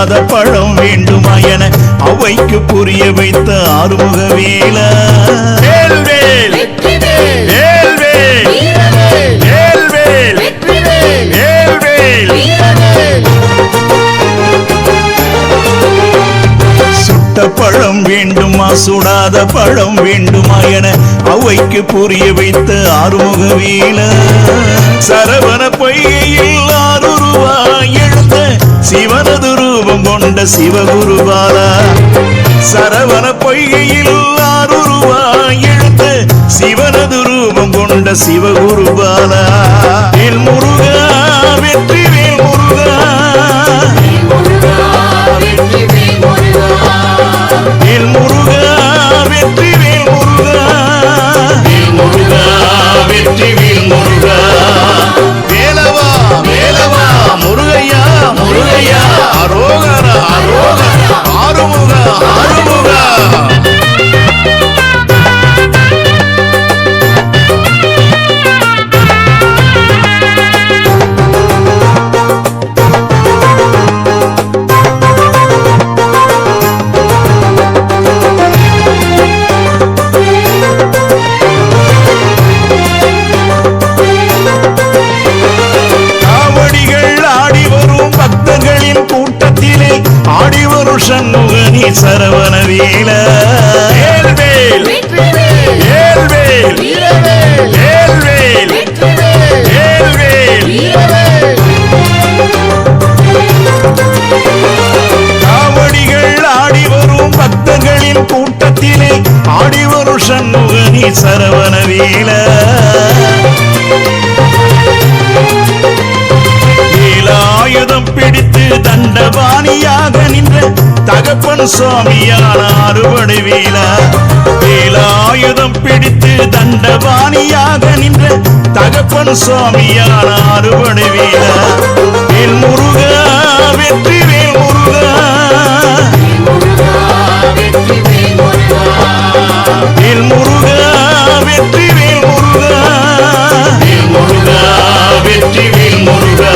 சுடாத பழம் வேண்டுமா என அவைக்கு புரிய வைத்த ஆறுமுக வேலா. வேல்வேல் வேல்வேல் வேல்வேல் வேல்வேல். சுட்ட பழம் வேண்டுமா சுடாத பழம் வேண்டுமா என அவைக்கு புரிய வைத்த ஆறுமுக வேலா. சரவண பொய்கையில் 6 ரூபாய் எழுந்த சிவனது ரூபம் கொண்ட சிவகுருபாலா. சரவண பொய்கையில் 6 ரூபாய் எழுந்த சிவனது ரூபம் கொண்ட சிவகுருபாலா. வேல் முருகா வெற்றி வேல் முருகா வேல் முருகா வெற்றி வேல் முருகா வேல் முருகா வெற்றி வேல் முருகா. வேலவா வேலவா முருகையா முருகையா அரோகரா அரோகரா ஆறுமுகா ஆறுமுகா. சண்முகனி சரவண வேலா. வேல்வேல் வேல்வேல் வேல்வேல் வேல்வேல். காவடிகள் ஆடி வரும் பக்தர்களின் கூட்டத்திலே ஆடி வரும் சண்முகனி சரவண வேலா. வேலாயுதம் பிடித்து தண்டபாணியாக நின்ற தகப்பன் சுவாமியான அறுபடை வேலா. வேலாயுதம் பிடித்து தண்டபாணியாக நின்ற தகப்பன் சுவாமியான அறுபடை வேலா. வேல் முருகா வெற்றி வேல் முருகா வேல் முருகா வெற்றி வேல் முருகா வேல் முருகா வெற்றி வேல் முருகா.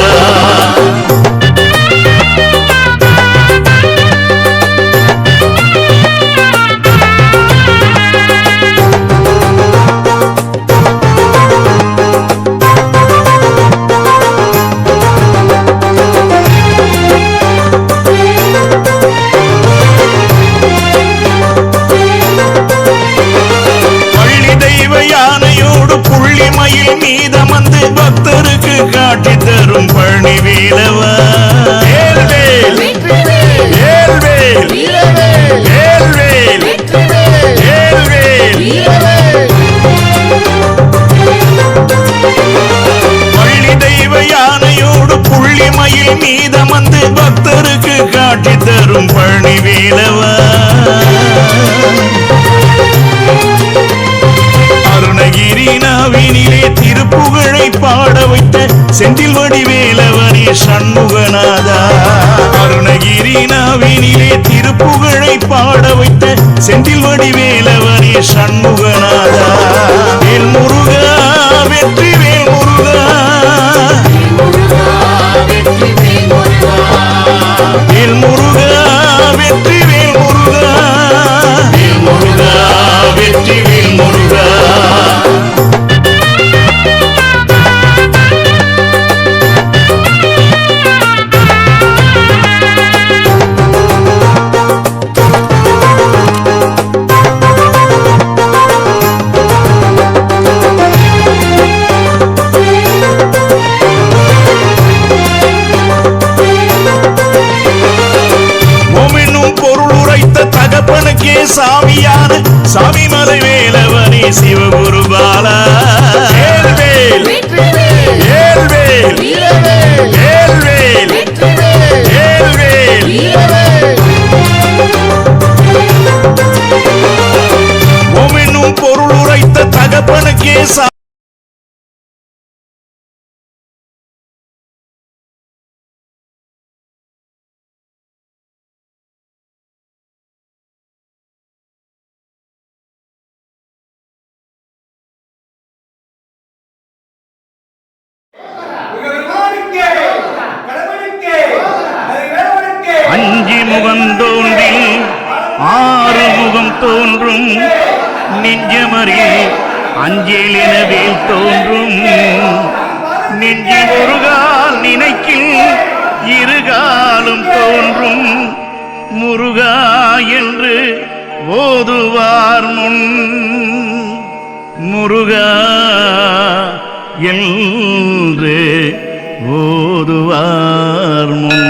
புள்ளிமயில் மீதமந்து பக்தருக்கு காட்சி தரும் பழனி வேலவா. வேல்வேல் வேல்வேல் வேல்வேல் வேல்வேல். பள்ளி தெய்வ யானையோடு புள்ளிமயில் மீதமந்து பக்தருக்கு காட்சி தரும் பழனி வேலவா. அருணகிரிநாவினிலே திருப்புகழை பாட வைத்த செந்தில் வடிவேலவனே சண்முகநாதா. அருணகிரிநாவினிலே திருப்புகழை பாட வைத்த செந்தில் வடிவேலவனே சண்முகநாதா. வேல் முருகா வெற்றி வேல் முருகா வேல் முருகா வெற்றி வேல் முருகா வேல் முருகா வெற்றி வேல் முருகா. தகப்பனுக்கே சாமியான சாமிமலை வேலவனே சிவகுருபாலா. வேல்வேல் வேல்வேல் வேல்வேல் வேல்வேல். ஓமென்னும் பொருள் உரைத்த தகப்பனுக்கே முகந்தோன்றில் ஆறு முகம் தோன்றும் நெஞ்சமறில் அஞ்சேல் எனவேல் தோன்றும் நெஞ்சில் ஒரு கால் நினைக்கில் இருகாலும் தோன்றும் முருகா என்று ஓதுவார் முன் முருகா என்று ஓதுவார் முன்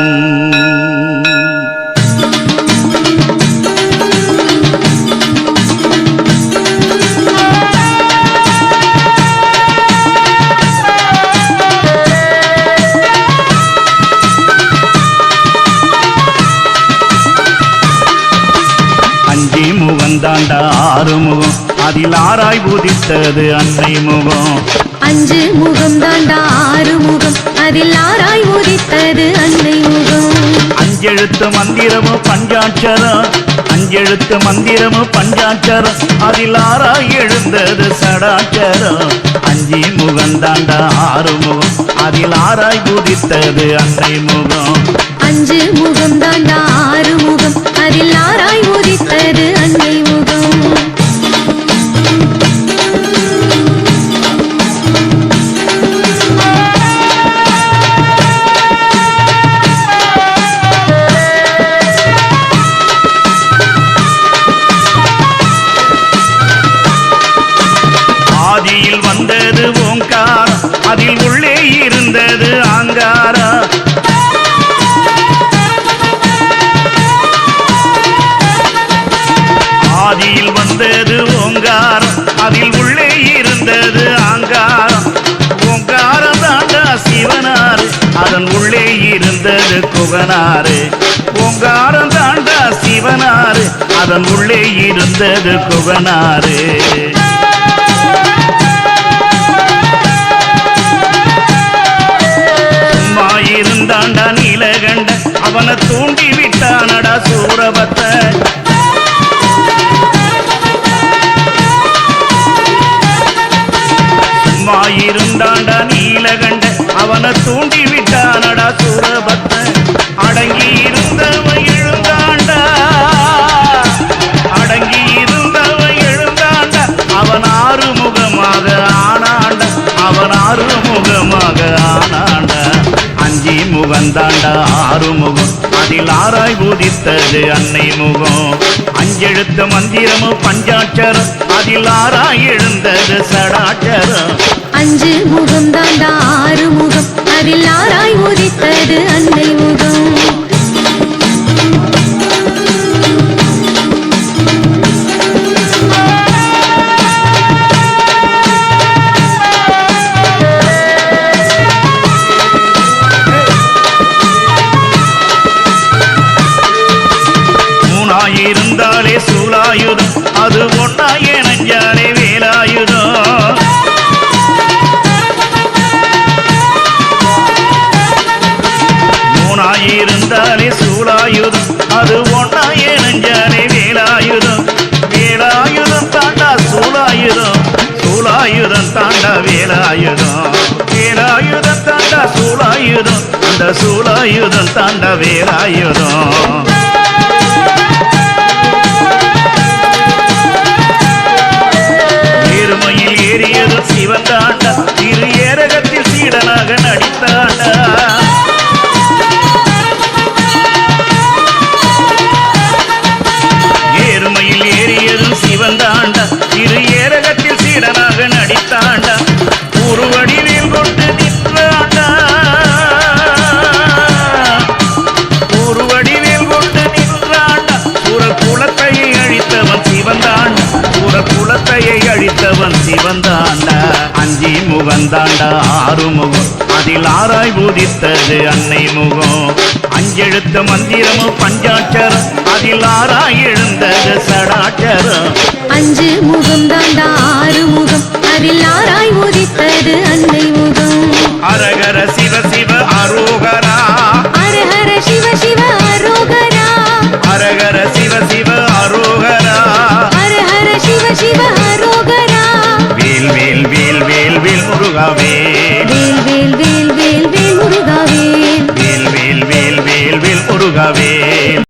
அஞ்சி முகந்தாண்டா ஆறு முகம் அதில் ஆராய் உதித்தது அன்னை முகம் அஞ்சு முகம் தாண்டா ஆறு முகம் அதில் ஆராய் உதித்தது அன்னை முகம் அஞ்செழுத்து மந்திரமோ பஞ்சாட்சரம் அஞ்செழுத்து மந்திரமோ பஞ்சாட்சரம் அதில் ஆராய் எழுந்தது சடாட்சரம் அஞ்சி முகந்தாண்டா ஆறு முகம் அதில் ஆராய் உதித்தது அன்னை முகம் அஞ்சு முகம் தாண்டா ஆறு முகம் அதில் ஆராய் உதித்தது அன்னை முகம் ஆதியில் வந்தது ஓங்காரம் அதில் உள்ளே இருந்தது ஆங்காரம் ஆதியில் வந்தது ஓங்காரம் அதில் உள்ளே இருந்தது ஆங்காரம் ஓங்காரம் தாண்டா சிவனாரு அதன் உள்ளே இருந்தது குகனாரு ஓங்காரம் தாண்டா சிவனாரு அதன் உள்ளே இருந்தது குகனாரு சும்மா இருந்தாண்டா நீலகண்ட அவனை தூண்டி விட்டானடா சூரபத்த இருந்தாண்டா நீலகண்ட அவனை தூண்டி விட்டானடா சூரபத்த அடங்கி இருந்தவன் எழுந்தாண்டா அடங்கி இருந்தவன் எழுந்தாண்டா அவன் ஆறுமுகமாக ஆனாண்ட அவன் ஆறுமுகமாக ஆனாண்ட அஞ்சி முகந்தாண்டா ஆறுமுகம் அதில் ஆராய் உதித்தது அன்னை முகம் அஞ்செழுத்து மந்திரமோ பஞ்சாட்சரம் அதில் ஆராய் எழுந்தது சடாட்சரம் அஞ்சு முகம் தாண்டா ஆறு முகம் அதில் ஆராய் உதித்தது அன்னை முகம் மூணாயிருந்தாலே சூலாயுதம் அது ஒன்னாயே நஞ்சாலே வேலாயுதம் இருந்தாலே சூலாயுதம் அது ஒன்னாயே நஞ்சாலே வேலாயுதம் வேலாயுதம் தாண்டா சூலாயுதம் சூலாயுதம் தாண்டா வேலாயுதம் வேலாயுதம் தாண்டா சூலாயுதம் அந்த சூலாயுதம் தாண்டா வேலாயுதம் ஏறுமையில் ஏறியது சிவன் தாண்டா இரு ஏரகத்தில் சீடனாக நடித்தாண்டா சிவந்தாண்டா இரு ஏரகத்தில் சீடனாக நடித்தாண்டா ஒரு வடிவில் கொண்டு நின்றாண்டா ஒரு வடிவில் கொண்டு நின்றாண்டா குலத்தையை அழித்தவன் சிவந்தாண்டா குலத்தையை அழித்தவன் சிவந்தாண்டா அஞ்சி முகந்தாண்டா ஆறு முகம் அதில் ஆராய் உதித்தது அன்னை முகம் அஞ்செழுத்து மந்திரமோ பஞ்சாட்சரம் அதில் ஆராய் எழுந்தது சடாட்சரம் அஞ்சு முகம் தாண்டா ஆறு முகம் அதில் ஆராய் உதித்தது அன்னை முகம் அரகர சிவ சிவ அரோகரா அரஹர சிவ சிவ அரோகரா அரகர சிவ சிவ அரோகரா அரஹர சிவ சிவ அரோகரா வேல் வேல் வேல் வேல் வேல் முருகாவே வேல் வேல் வேல் வேல் வேல் முருகாவே வேல் வேல் வேல் வேல் வேல் முருகாவே